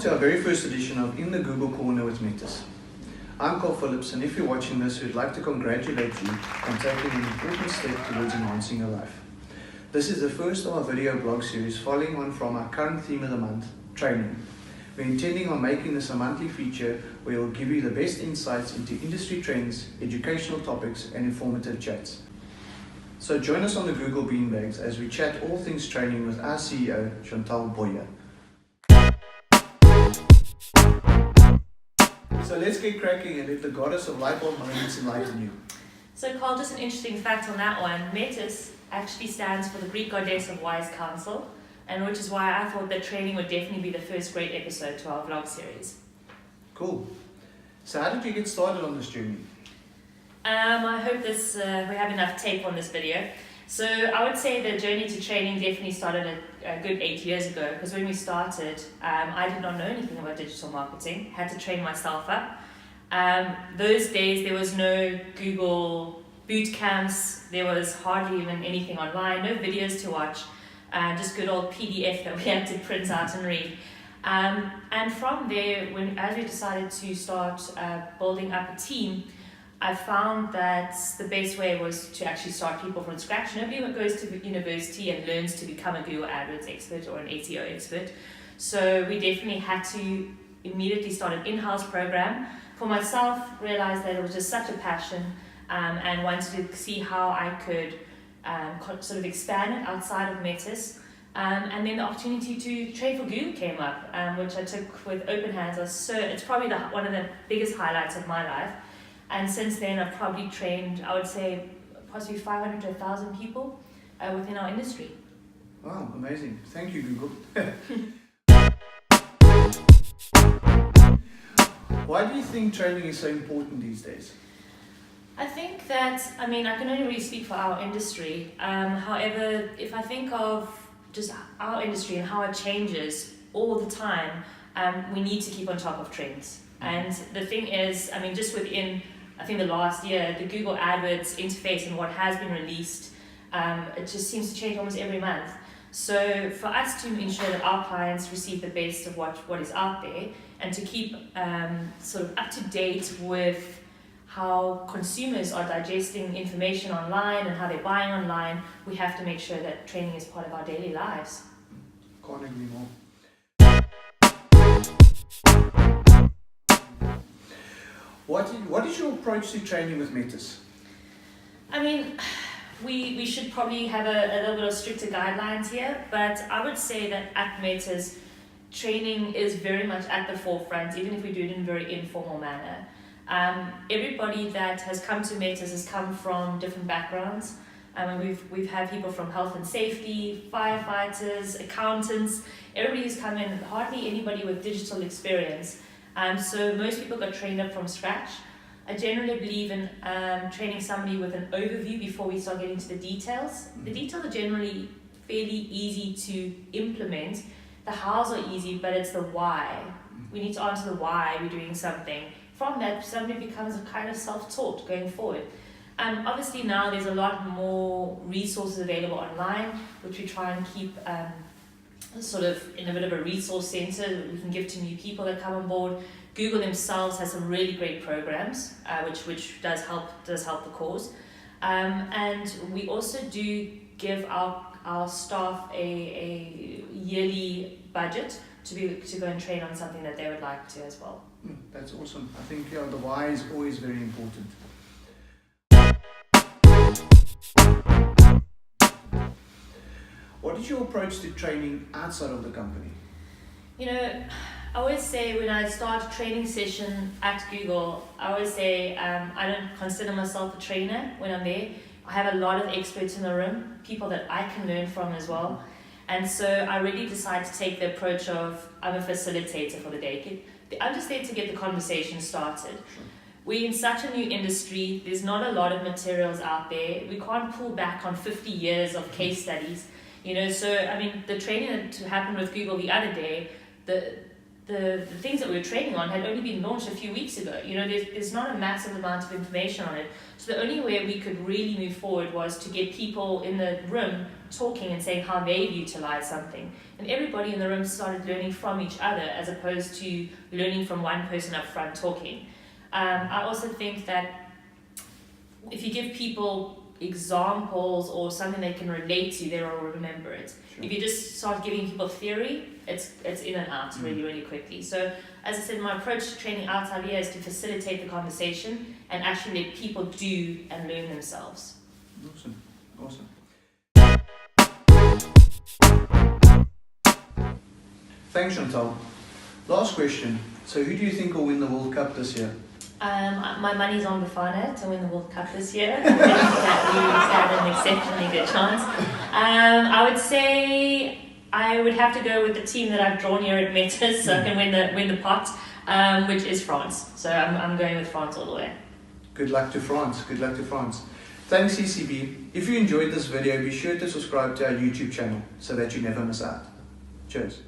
to our very first edition of In the Google Corner with Metis. I'm Carl Phillips, and if you're watching this, we'd like to congratulate you on taking an important step towards enhancing your life. This is the first of our video blog series following on from our current theme of the month, training. We're intending on making this a monthly feature where we'll give you the best insights into industry trends, educational topics, and informative chats. So join us on the Google Beanbags as we chat all things training with our CEO, Chantal Boyer. So let's get cracking and let the goddess of light bulb moments enlighten you. So Carl, just an interesting fact on that one. Metis actually stands for the Greek goddess of wise counsel, and which is why I thought that training would definitely be the first great episode to our vlog series. Cool. So how did you get started on this journey? I hope we have enough tape on this video. So I would say the journey to training definitely started a good 8 years ago, because when we started, I did not know anything about digital marketing, had to train myself up. Those days there was no Google boot camps, there was hardly even anything online, no videos to watch, just good old PDF that we had to print out and read. And from there, as we decided to start building up a team, I found that the best way was to actually start people from scratch. Nobody goes to university and learns to become a Google AdWords expert or an SEO expert. So we definitely had to immediately start an in-house program. For myself, realized that it was just such a passion and wanted to see how I could sort of expand it outside of Metis. And then the opportunity to train for Google came up, which I took with open hands. It's probably one of the biggest highlights of my life. And since then, I've probably trained, I would say, possibly 500 to 1,000 people within our industry. Wow, amazing. Thank you, Google. Why do you think training is so important these days? I think that, I can only really speak for our industry. However, if I think of just our industry and how it changes all the time, we need to keep on top of trends. And the thing is, just within, I think the last year, the Google AdWords interface and what has been released, it just seems to change almost every month. So for us to ensure that our clients receive the best of what is out there and to keep sort of up to date with how consumers are digesting information online and how they're buying online, we have to make sure that training is part of our daily lives. Can't agree more. What is your approach to training with Metis? We should probably have a little bit of stricter guidelines here, but I would say that at Metis, training is very much at the forefront, even if we do it in a very informal manner. Everybody that has come to Metis has come from different backgrounds. We've had people from health and safety, firefighters, accountants. Everybody's come in, hardly anybody with digital experience. So most people got trained up from scratch. I generally believe in training somebody with an overview before we start getting to the details. The details are generally fairly easy to implement. The hows are easy, but it's the why. We need to answer the why we're doing something. From that, somebody becomes a kind of self-taught going forward. Obviously now there's a lot more resources available online, which we try and keep sort of in a bit of a resource center that we can give to new people that come on board. Google themselves has some really great programs, which does help the cause. And we also do give our staff a yearly budget to go and train on something that they would like to as well. That's awesome. I think the why is always very important. What is your approach to training outside of the company? I always say when I start a training session at Google, I always say I don't consider myself a trainer when I'm there. I have a lot of experts in the room, people that I can learn from as well. And so I really decided to take the approach of I'm a facilitator for the day. I'm just there to get the conversation started. Sure. We're in such a new industry, there's not a lot of materials out there. We can't pull back on 50 years of case studies. So the training that happened with Google the other day, the things that we were training on had only been launched a few weeks ago. You know, there's not a massive amount of information on it. So the only way we could really move forward was to get people in the room talking and saying how they've utilized something. And everybody in the room started learning from each other as opposed to learning from one person up front talking. I also think that if you give people examples or something they can relate to, they'll remember it. Sure. If you just start giving people theory, it's in and out really, really quickly. So, as I said, my approach to training outside here is to facilitate the conversation and actually let people do and learn themselves. Awesome. Thanks, Chantal. Last question. So, who do you think will win the World Cup this year? My money's on Bafana to win the World Cup this year. I think that we stand an exceptionally good chance. I would say I would have to go with the team that I've drawn here at Metis, so I can win the pot, which is France. So I'm going with France all the way. Good luck to France. Good luck to France. Thanks, CCB. If you enjoyed this video, be sure to subscribe to our YouTube channel so that you never miss out. Cheers.